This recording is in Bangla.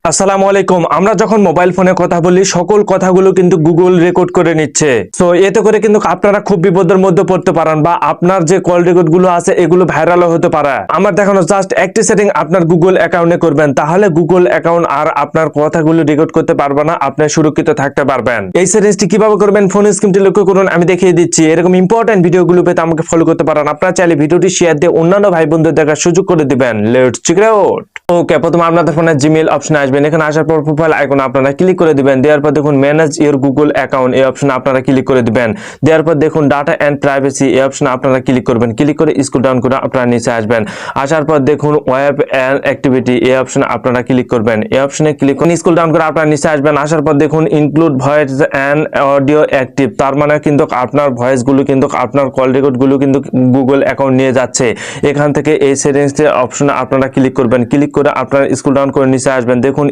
আসসালামু আলাইকুম। আমরা যখন মোবাইল ফোনে কথা বলি সকল কথাগুলো কিন্তু গুগল রেকর্ড করে নিচ্ছে। সো এতে করে কিন্তু আপনারা খুব বিপদের মধ্যে পড়তে পারেন বা আপনার যে কল রেকর্ড গুলো আছে এগুলো ভাইরালও হতে পারে। আমার দেখানো জাস্ট একটি সেটিং আপনার গুগল অ্যাকাউন্টে করবেন, তাহলে গুগল অ্যাকাউন্ট আর আপনার কথাগুলো রেকর্ড করতে পারবে না, আপনি সুরক্ষিত থাকতে পারবেন। এই সেটিংসটি কিভাবে করবেন ফোন স্ক্রিনটি লক্ষ্য করুন, আমি দেখিয়ে দিচ্ছি। এরকম ইম্পর্টেন্ট ভিডিওগুলো পেতে আমাকে ফলো করতে পারেন। আপনারা চাইলে ভিডিওটি শেয়ার দিয়ে অন্যান্য ভাই বন্ধুদের দেখার সুযোগ করে দিবেন। Let's check it out. Okay, প্রথমে আপনাদের ফোনে জিমেইল অপশনে আসবেন। এখানে আসার পর প্রোফাইল আইকনে আপনারা ক্লিক করে দিবেন। দেওয়ার পর দেখুন ম্যানেজ ইওর গুগল অ্যাকাউন্ট, এই অপশনে আপনারা ক্লিক করে দিবেন। দেওয়ার পর দেখুন ডাটা এন্ড প্রাইভেসি, এই অপশনে আপনারা ক্লিক করবেন। ক্লিক করে স্ক্রল ডাউন করে আপনারা নিচে আসবেন। আসার পর দেখুন ওয়েব এন্ড অ্যাক্টিভিটি, এই অপশনে আপনারা ক্লিক করবেন। এই অপশনে ক্লিক করে স্ক্রল ডাউন করে আপনারা নিচে আসবেন। আসার পর দেখুন include voice and audio active, তার মানে কিন্তু আপনার ভয়েসগুলো কিন্তু আপনার কল রেকর্ডগুলো কিন্তু গুগল অ্যাকাউন্ট নিয়ে যাচ্ছে। এখান থেকে এই সেটিংস অপশনে আপনারা ক্লিক করবেন। ক্লিক করে আপনারা স্ক্রল ডাউন করে নিচে আসবেন। দেখুন